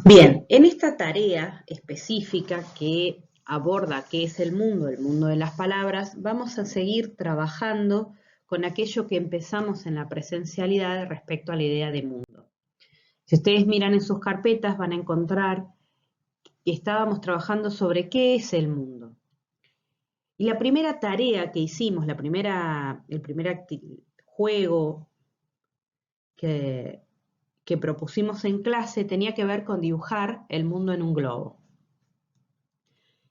Bien, en esta tarea específica que aborda qué es el mundo de las palabras, vamos a seguir trabajando con aquello que empezamos en la presencialidad respecto a la idea de mundo. Si ustedes miran en sus carpetas van a encontrar que estábamos trabajando sobre qué es el mundo. Y la primera tarea que hicimos, el primer juego que, que propusimos en clase tenía que ver con dibujar el mundo en un globo.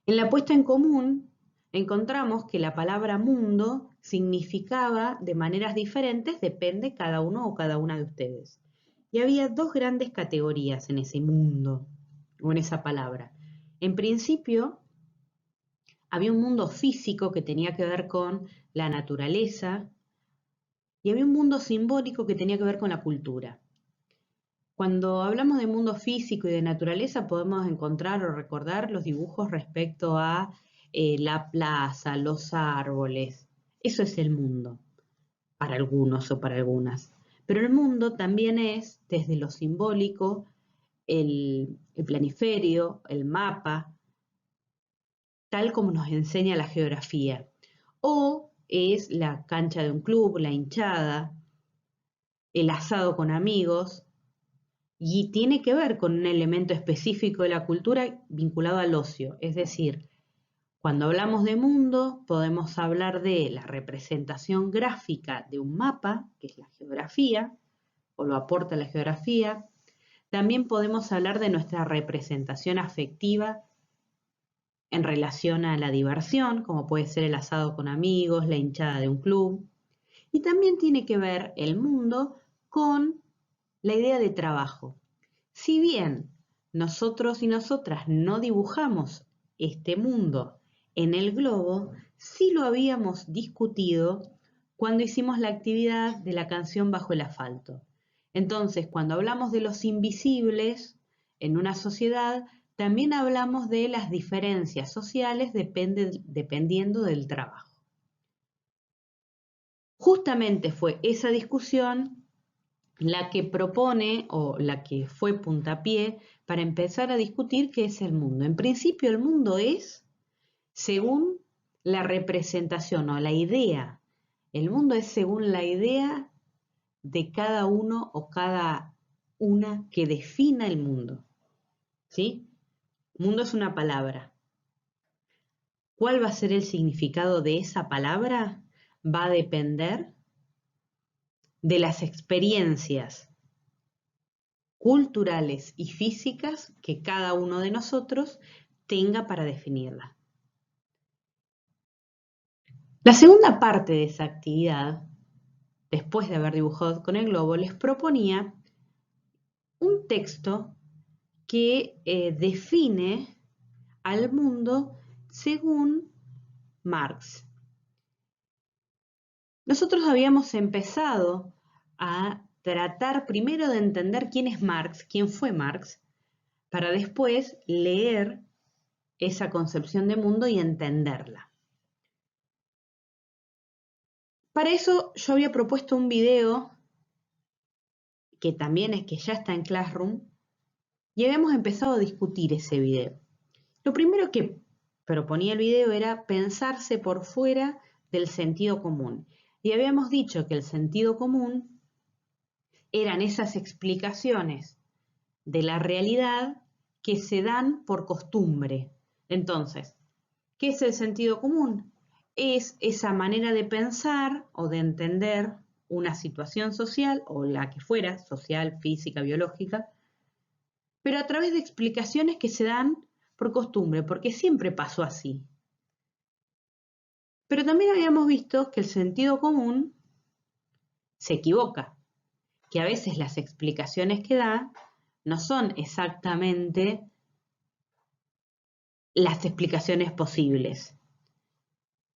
En la puesta en común encontramos que la palabra mundo significaba de maneras diferentes, depende cada uno o cada una de ustedes. Y había dos grandes categorías en ese mundo, o en esa palabra. En principio, había un mundo físico que tenía que ver con la naturaleza y había un mundo simbólico que tenía que ver con la cultura. Cuando hablamos de mundo físico y de naturaleza podemos encontrar o recordar los dibujos respecto a la plaza, los árboles. Eso es el mundo, para algunos o para algunas. Pero el mundo también es, desde lo simbólico, el planiferio, el mapa, tal como nos enseña la geografía. O es la cancha de un club, la hinchada, el asado con amigos, y tiene que ver con un elemento específico de la cultura vinculado al ocio. Es decir, cuando hablamos de mundo, podemos hablar de la representación gráfica de un mapa, que es la geografía, o lo aporta la geografía. También podemos hablar de nuestra representación afectiva en relación a la diversión, como puede ser el asado con amigos, la hinchada de un club. Y también tiene que ver el mundo con la idea de trabajo. Si bien nosotros y nosotras no dibujamos este mundo en el globo, sí lo habíamos discutido cuando hicimos la actividad de la canción Bajo el asfalto. Entonces, cuando hablamos de los invisibles en una sociedad, también hablamos de las diferencias sociales dependiendo del trabajo. Justamente fue esa discusión la que propone o la que fue puntapié para empezar a discutir qué es el mundo. En principio, el mundo es según la representación o la idea. El mundo es según la idea de cada uno o cada una que defina el mundo. ¿Sí? Mundo es una palabra. ¿Cuál va a ser el significado de esa palabra? Va a depender de las experiencias culturales y físicas que cada uno de nosotros tenga para definirla. La segunda parte de esa actividad, después de haber dibujado con el globo, les proponía un texto que define al mundo según Marx. Nosotros habíamos empezado a tratar primero de entender quién es Marx, quién fue Marx, para después leer esa concepción de mundo y entenderla. Para eso yo había propuesto un video que también es que ya está en Classroom y habíamos empezado a discutir ese video. Lo primero que proponía el video era pensarse por fuera del sentido común. Y habíamos dicho que el sentido común eran esas explicaciones de la realidad que se dan por costumbre. Entonces, ¿qué es el sentido común? Es esa manera de pensar o de entender una situación social, o la que fuera, social, física, biológica, pero a través de explicaciones que se dan por costumbre, porque siempre pasó así. Pero también habíamos visto que el sentido común se equivoca, que a veces las explicaciones que da no son exactamente las explicaciones posibles.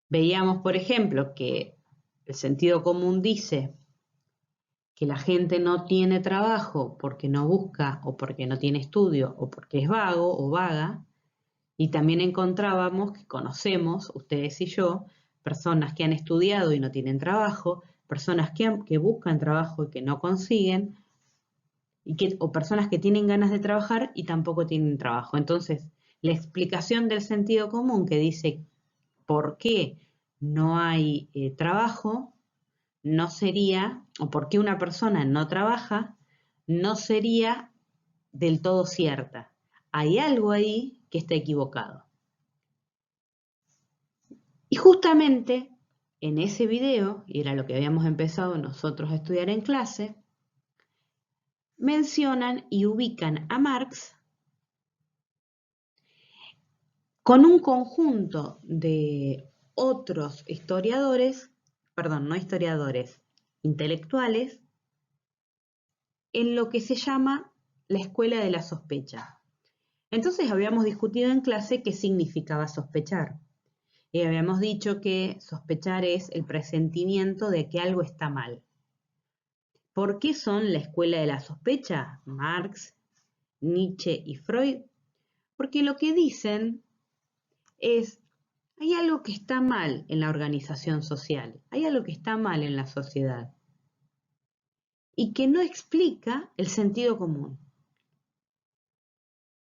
Veíamos, por ejemplo, que el sentido común dice que la gente no tiene trabajo porque no busca o porque no tiene estudio o porque es vago o vaga, y también encontrábamos que conocemos, ustedes y yo, personas que han estudiado y no tienen trabajo, personas que buscan trabajo y que no consiguen, o personas que tienen ganas de trabajar y tampoco tienen trabajo. Entonces, la explicación del sentido común que dice por qué no hay trabajo, no sería, o por qué una persona no trabaja, no sería del todo cierta. Hay algo ahí que está equivocado. Y justamente en ese video, y era lo que habíamos empezado nosotros a estudiar en clase, mencionan y ubican a Marx con un conjunto de otros historiadores, perdón, no historiadores, intelectuales, en lo que se llama la escuela de la sospecha. Entonces habíamos discutido en clase qué significaba sospechar. Y habíamos dicho que sospechar es el presentimiento de que algo está mal. ¿Por qué son la escuela de la sospecha? Marx, Nietzsche y Freud. Porque lo que dicen es, hay algo que está mal en la organización social, hay algo que está mal en la sociedad y que no explica el sentido común.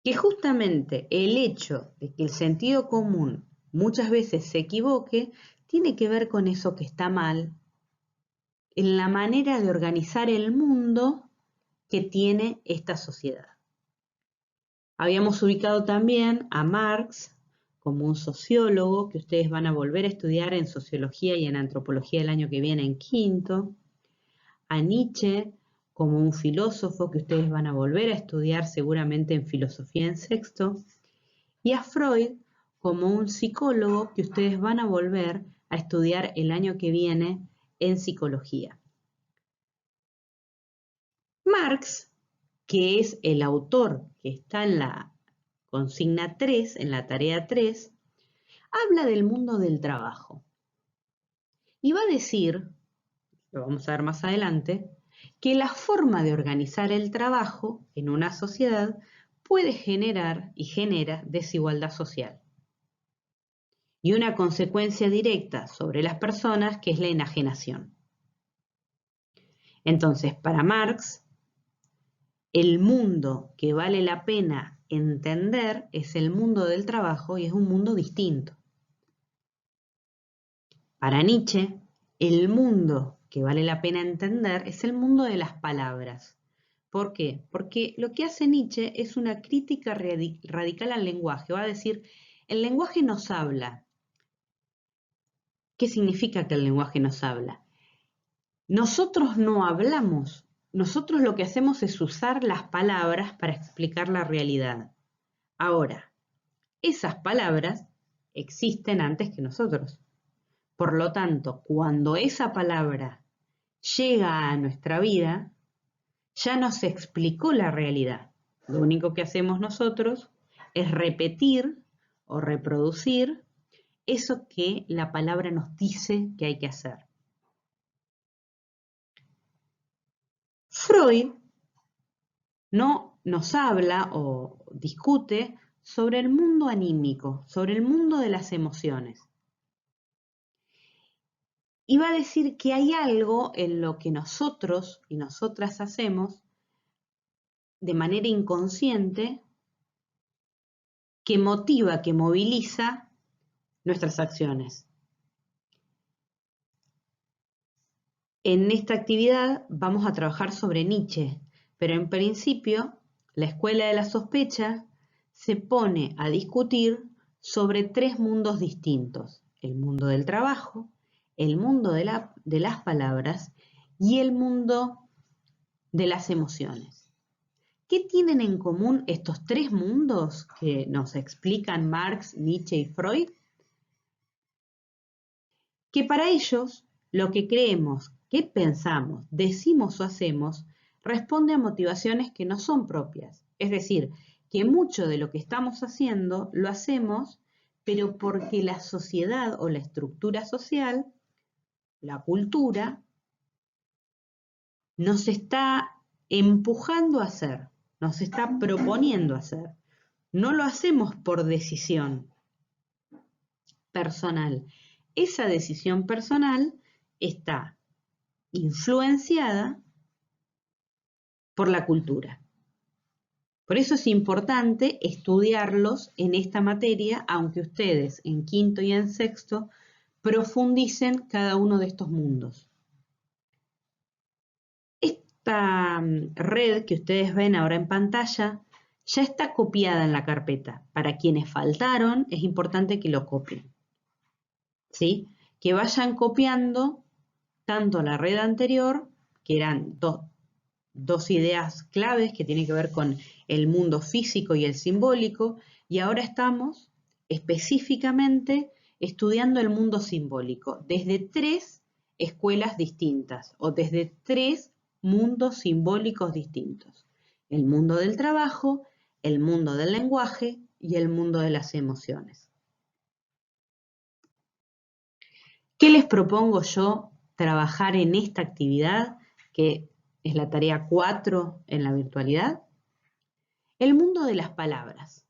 Que justamente el hecho de que el sentido común muchas veces se equivoque tiene que ver con eso que está mal en la manera de organizar el mundo que tiene esta sociedad. Habíamos ubicado también a Marx como un sociólogo que ustedes van a volver a estudiar en sociología y en antropología el año que viene en quinto, a Nietzsche como un filósofo que ustedes van a volver a estudiar seguramente en filosofía en sexto, y a Freud como un psicólogo que ustedes van a volver a estudiar el año que viene en psicología. Marx, que es el autor que está en la consigna 3, en la tarea 3, habla del mundo del trabajo. Y va a decir, lo vamos a ver más adelante, que la forma de organizar el trabajo en una sociedad puede generar y genera desigualdad social. Y una consecuencia directa sobre las personas que es la enajenación. Entonces, para Marx, el mundo que vale la pena entender es el mundo del trabajo y es un mundo distinto. Para Nietzsche, el mundo que vale la pena entender es el mundo de las palabras. ¿Por qué? Porque lo que hace Nietzsche es una crítica radical al lenguaje. Va a decir, el lenguaje nos habla. ¿Qué significa que el lenguaje nos habla? Nosotros no hablamos. Nosotros lo que hacemos es usar las palabras para explicar la realidad. Ahora, esas palabras existen antes que nosotros. Por lo tanto, cuando esa palabra llega a nuestra vida, ya nos explicó la realidad. Lo único que hacemos nosotros es repetir o reproducir eso que la palabra nos dice que hay que hacer. Freud no nos habla o discute sobre el mundo anímico, sobre el mundo de las emociones. Y va a decir que hay algo en lo que nosotros y nosotras hacemos de manera inconsciente que motiva, que moviliza nuestras acciones. En esta actividad vamos a trabajar sobre Nietzsche, pero en principio la escuela de la sospecha se pone a discutir sobre tres mundos distintos: el mundo del trabajo, el mundo de las palabras y el mundo de las emociones. ¿Qué tienen en común estos tres mundos que nos explican Marx, Nietzsche y Freud? Que para ellos lo que creemos, que pensamos, decimos o hacemos responde a motivaciones que no son propias. Es decir, que mucho de lo que estamos haciendo lo hacemos, pero porque la sociedad o la estructura social, la cultura, nos está empujando a hacer, nos está proponiendo hacer. No lo hacemos por decisión personal. Esa decisión personal está influenciada por la cultura. Por eso es importante estudiarlos en esta materia, aunque ustedes en quinto y en sexto profundicen cada uno de estos mundos. Esta red que ustedes ven ahora en pantalla ya está copiada en la carpeta. Para quienes faltaron, es importante que lo copien, ¿sí? Que vayan copiando tanto la red anterior, que eran dos ideas claves que tienen que ver con el mundo físico y el simbólico, y ahora estamos específicamente estudiando el mundo simbólico desde 3 escuelas distintas o desde 3 mundos simbólicos distintos: el mundo del trabajo, el mundo del lenguaje y el mundo de las emociones. ¿Qué les propongo yo trabajar en esta actividad, que es la tarea 4 en la virtualidad? El mundo de las palabras.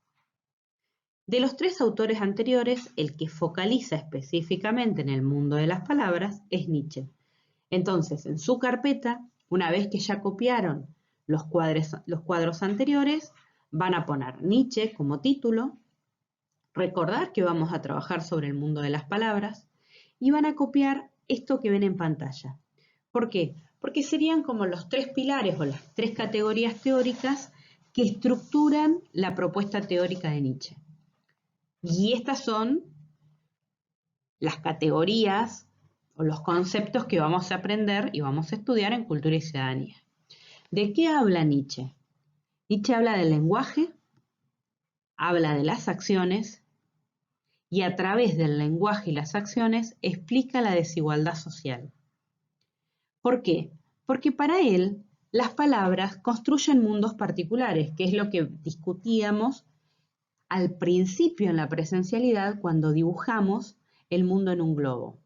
De los 3 autores anteriores, el que focaliza específicamente en el mundo de las palabras es Nietzsche. Entonces, en su carpeta, una vez que ya copiaron los cuadros anteriores, van a poner Nietzsche como título, recordar que vamos a trabajar sobre el mundo de las palabras, y van a copiar esto que ven en pantalla. ¿Por qué? Porque serían como los 3 pilares o las 3 categorías teóricas que estructuran la propuesta teórica de Nietzsche. Y estas son las categorías o los conceptos que vamos a aprender y vamos a estudiar en Cultura y Ciudadanía. ¿De qué habla Nietzsche? Nietzsche habla del lenguaje, habla de las acciones, y a través del lenguaje y las acciones explica la desigualdad social. ¿Por qué? Porque para él las palabras construyen mundos particulares, que es lo que discutíamos al principio en la presencialidad cuando dibujamos el mundo en un globo.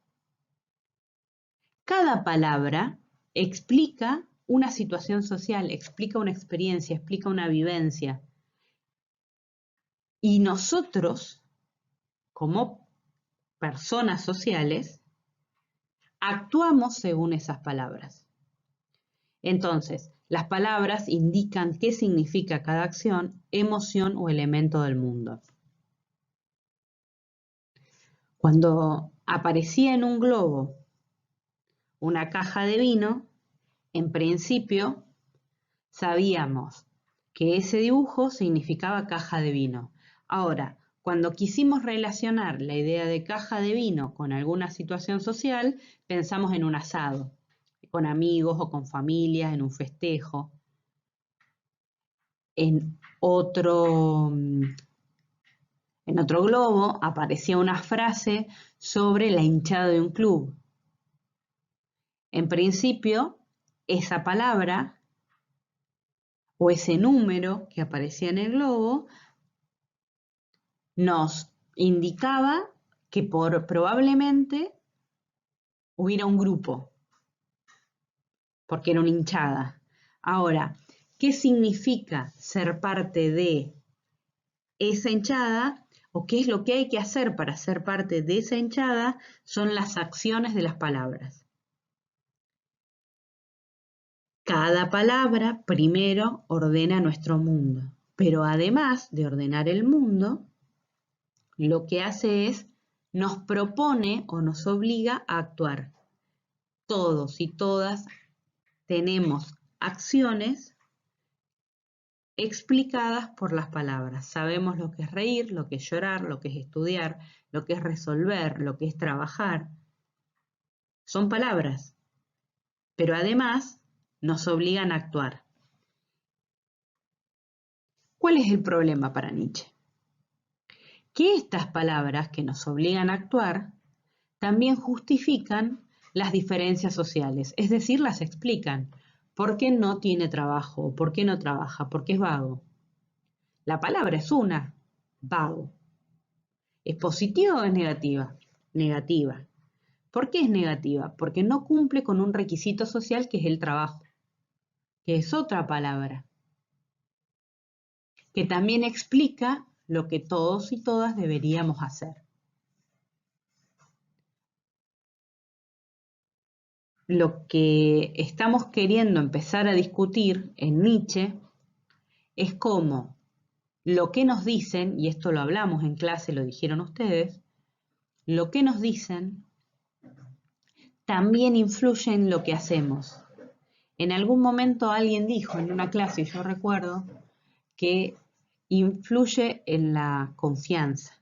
Cada palabra explica una situación social, explica una experiencia, explica una vivencia. Y nosotros, como personas sociales, actuamos según esas palabras. Entonces, las palabras indican qué significa cada acción, emoción o elemento del mundo. Cuando aparecía en un globo una caja de vino, en principio sabíamos que ese dibujo significaba caja de vino. Ahora, cuando quisimos relacionar la idea de caja de vino con alguna situación social, pensamos en un asado, con amigos o con familia, en un festejo. En otro globo aparecía una frase sobre la hinchada de un club. En principio, esa palabra o ese número que aparecía en el globo nos indicaba que probablemente hubiera un grupo, porque era una hinchada. Ahora, ¿qué significa ser parte de esa hinchada? ¿O qué es lo que hay que hacer para ser parte de esa hinchada? Son las acciones de las palabras. Cada palabra primero ordena nuestro mundo, pero además de ordenar el mundo, lo que hace es nos propone o nos obliga a actuar. Todos y todas tenemos acciones explicadas por las palabras. Sabemos lo que es reír, lo que es llorar, lo que es estudiar, lo que es resolver, lo que es trabajar. Son palabras, pero además nos obligan a actuar. ¿Cuál es el problema para Nietzsche? Que estas palabras que nos obligan a actuar también justifican las diferencias sociales, es decir, las explican. ¿Por qué no tiene trabajo? ¿Por qué no trabaja? Porque es vago. La palabra es una, vago. ¿Es positiva o es negativa? Negativa. ¿Por qué es negativa? Porque no cumple con un requisito social que es el trabajo, que es otra palabra, que también explica lo que todos y todas deberíamos hacer. lo que estamos queriendo empezar a discutir en Nietzsche es cómo lo que nos dicen, y esto lo hablamos en clase, lo dijeron ustedes, lo que nos dicen también influye en lo que hacemos. En algún momento alguien dijo en una clase, y yo recuerdo, que influye en la confianza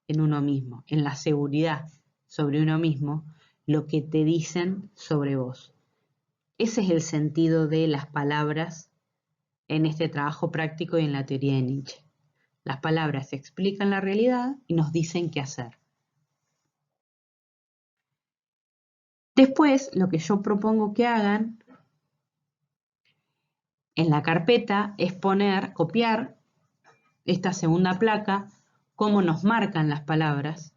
en uno mismo, en la seguridad sobre uno mismo, lo que te dicen sobre vos. Ese es el sentido de las palabras en este trabajo práctico y en la teoría de Nietzsche. Las palabras explican la realidad y nos dicen qué hacer. Después, lo que yo propongo que hagan en la carpeta es copiar esta segunda placa, cómo nos marcan las palabras.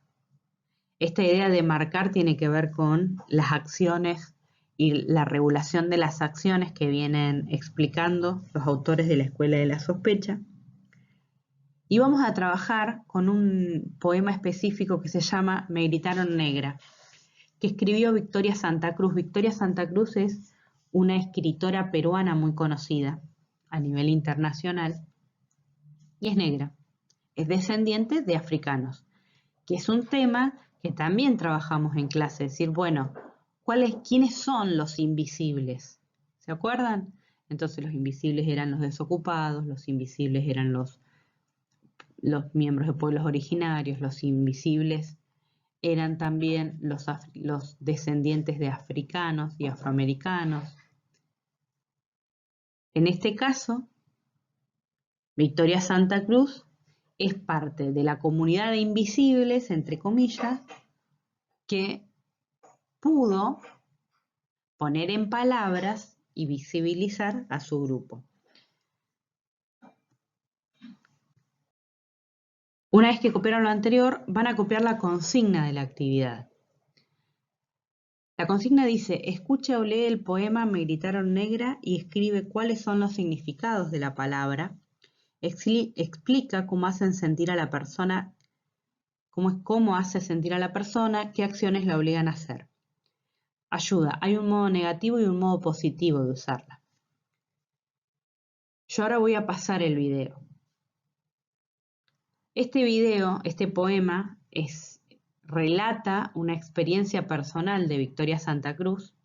Esta idea de marcar tiene que ver con las acciones y la regulación de las acciones que vienen explicando los autores de la Escuela de la Sospecha. Y vamos a trabajar con un poema específico que se llama Me gritaron negra, que escribió Victoria Santa Cruz. Victoria Santa Cruz es una escritora peruana muy conocida a nivel internacional y es negra. Es descendiente de africanos, que es un tema que también trabajamos en clase. Es decir, bueno, ¿quiénes son los invisibles? ¿Se acuerdan? Entonces los invisibles eran los desocupados, los invisibles eran los miembros de pueblos originarios, los invisibles eran también los descendientes de africanos y afroamericanos. En este caso, Victoria Santa Cruz es parte de la comunidad de invisibles, entre comillas, que pudo poner en palabras y visibilizar a su grupo. Una vez que copiaron lo anterior, van a copiar la consigna de la actividad. La consigna dice, escucha o lee el poema Me gritaron negra y escribe cuáles son los significados de la palabra. Explica cómo hacen sentir a la persona, cómo hace sentir a la persona, qué acciones la obligan a hacer. Ayuda, hay un modo negativo y un modo positivo de usarla. Yo ahora voy a pasar el video. Este poema, relata una experiencia personal de Victoria Santa Cruz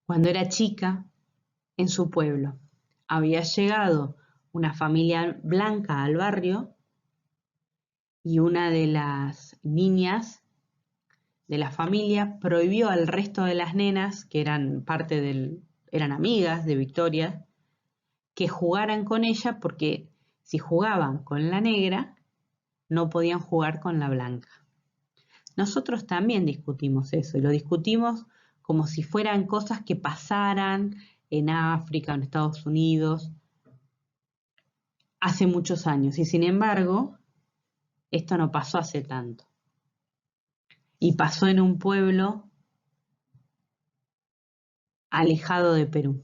cuando era chica en su pueblo. Había llegado una familia blanca al barrio y una de las niñas de la familia prohibió al resto de las nenas, que eran eran amigas de Victoria, que jugaran con ella porque si jugaban con la negra, no podían jugar con la blanca. Nosotros también discutimos eso, y lo discutimos como si fueran cosas que pasaran en África, en Estados Unidos, hace muchos años. Y sin embargo, esto no pasó hace tanto. Y pasó en un pueblo alejado de Perú.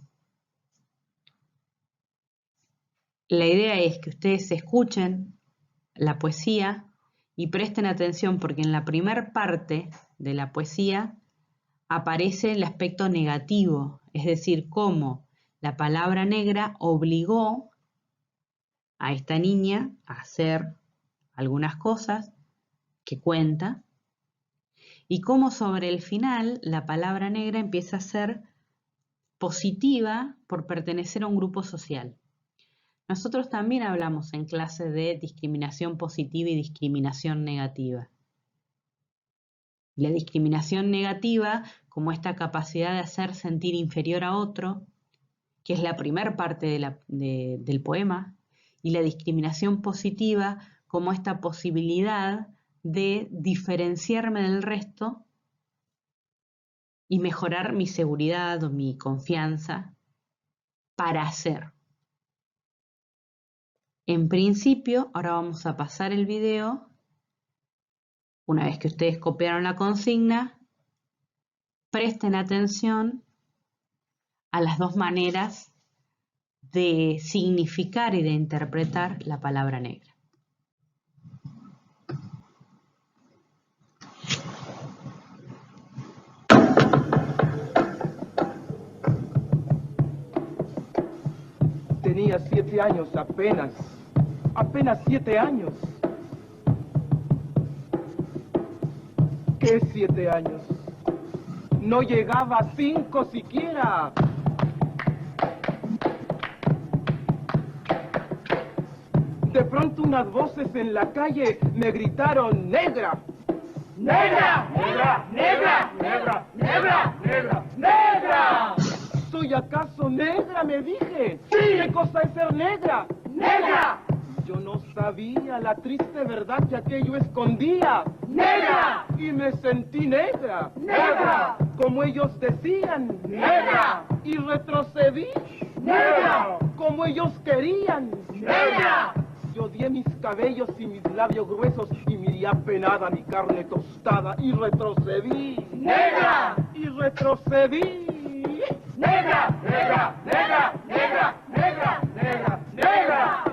La idea es que ustedes escuchen la poesía y presten atención porque en la primera parte de la poesía aparece el aspecto negativo, es decir, cómo la palabra negra obligó a esta niña a hacer algunas cosas que cuenta y cómo sobre el final la palabra negra empieza a ser positiva por pertenecer a un grupo social. Nosotros también hablamos en clase de discriminación positiva y discriminación negativa. La discriminación negativa como esta capacidad de hacer sentir inferior a otro, que es la primera parte del poema, y la discriminación positiva como esta posibilidad de diferenciarme del resto y mejorar mi seguridad o mi confianza para hacer. En principio, ahora vamos a pasar el video. Una vez que ustedes copiaron la consigna, presten atención a las dos maneras de significar y de interpretar la palabra negra. Tenía 7 años apenas 7 años. ¿Qué 7 años? No llegaba a 5 siquiera. De pronto unas voces en la calle me gritaron: ¡Negra! ¡Negra! ¡Negra! ¡Negra! ¡Negra! ¡Negra! ¡Negra! ¡Negra! ¿Soy acaso negra?, me dije. ¡Sí! ¿Qué cosa es ser negra? ¡Negra! Yo no sabía la triste verdad que aquello escondía. ¡Negra! Y me sentí negra. ¡Negra! Como ellos decían. ¡Negra! Y retrocedí. ¡Negra! Como ellos querían. ¡Negra! Yo odié mis cabellos y mis labios gruesos y miré apenada mi carne tostada y retrocedí. ¡Negra! Y retrocedí. ¡Negra! ¡Negra! ¡Negra! ¡Negra! ¡Negra! ¡Negra! ¡Negra!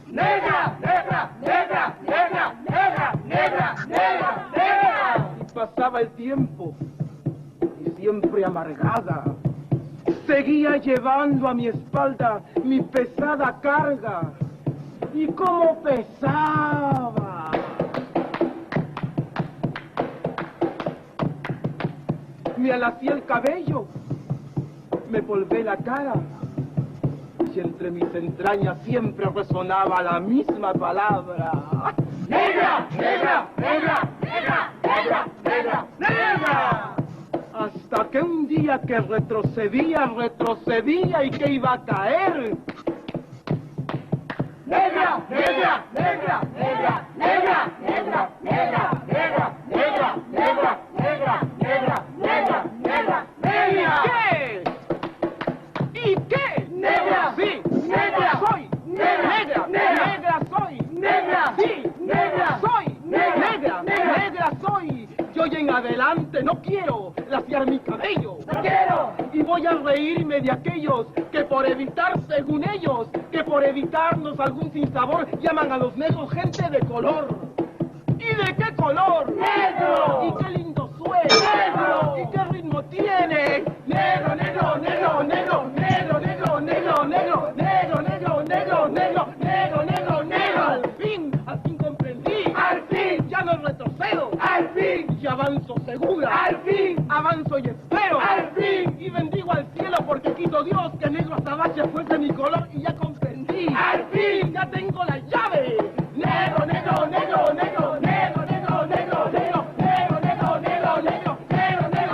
¡Negra! ¡Negra! ¡Negra! ¡Negra! ¡Negra! ¡Negra! ¡Negra! ¡Negra! Y pasaba el tiempo y siempre amargada seguía llevando a mi espalda mi pesada carga. ¡Y cómo pesaba! Me alacé el cabello, me polvé la cara, y entre mis entrañas siempre resonaba la misma palabra: ¡Negra! ¡Negra! ¡Negra! ¡Negra! ¡Negra! ¡Negra! ¡Negra! Hasta que un día que retrocedía y que iba a caer. ¡Negra! ¡Negra! ¡Negra! ¡Negra! ¡Negra! ¡Negra! ¡Negra! ¡Negra! ¡Negra! ¡Negra! ¡Negra! ¡Negra! ¡Negra! ¡Negra! ¡Negra! ¿Qué? ¿Y qué? ¡Negra! ¡Sí! ¡Negra! ¡Soy! ¡Negra! ¡Negra! ¡Negra soy! ¡Negra! ¡Sí! ¡Negra! ¡Soy! ¡Negra! ¡Negra soy! Yo hoy en adelante no quiero laciar mi cabello. ¡No quiero! Y voy a reírme de aquellos que por evitar, según ellos, que por evitarnos algún sinsabor, llaman a los negros gente de color. ¿Y de qué color? ¡Negro! ¿Y qué lindo suena? ¡Negro! ¿Y qué ritmo tiene? ¡Negro, negro, negro, negro, negro, negro, negro, negro, negro, negro, negro, negro, negro, negro, negro! Al fin comprendí. ¡Al fin! Ya no retrocedo. ¡Al fin! Y avanzo segura. ¡Al fin! Avanzo y espero. ¡Al fin! Y bendigo al cielo porque quiso Dios que negro azabache fuese mi color y ya comprendí. ¡Al fin! Ya tengo la llave. Negro, negro, negro, negro, negro, negro, negro, negro, negro, negro, negro, negro, negro, negro, negro.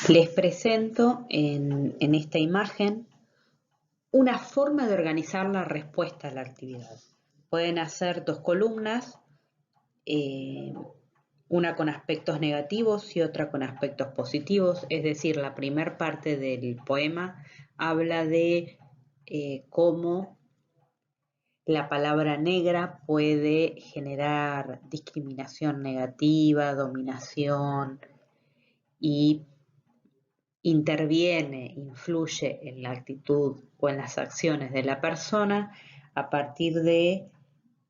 Les presento en esta imagen una forma de organizar la respuesta a la actividad. Pueden hacer 2 columnas, una con aspectos negativos y otra con aspectos positivos, es decir, la primera parte del poema habla de cómo la palabra negra puede generar discriminación negativa, dominación y interviene, influye en la actitud o en las acciones de la persona a partir de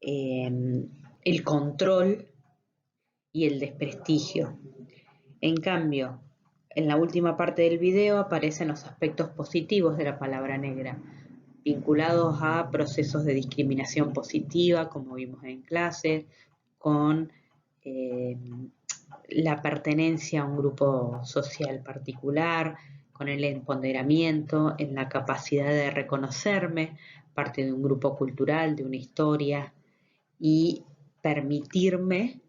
el control y el desprestigio. En cambio, en la última parte del video aparecen los aspectos positivos de la palabra negra, vinculados a procesos de discriminación positiva, como vimos en clase, con la pertenencia a un grupo social particular, con el empoderamiento, en la capacidad de reconocerme parte de un grupo cultural, de una historia, y permitirme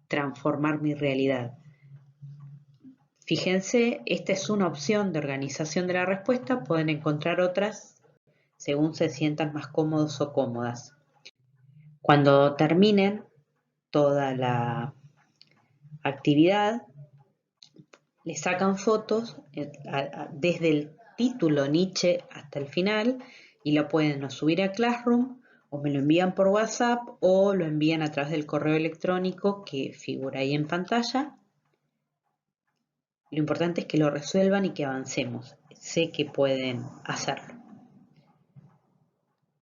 transformar mi realidad. Fíjense, esta es una opción de organización de la respuesta, pueden encontrar otras según se sientan más cómodos o cómodas. Cuando terminen toda la actividad, le sacan fotos desde el título Nietzsche hasta el final y lo pueden o subir a Classroom o me lo envían por WhatsApp o lo envían a través del correo electrónico que figura ahí en pantalla. Lo importante es que lo resuelvan y que avancemos. Sé que pueden hacerlo.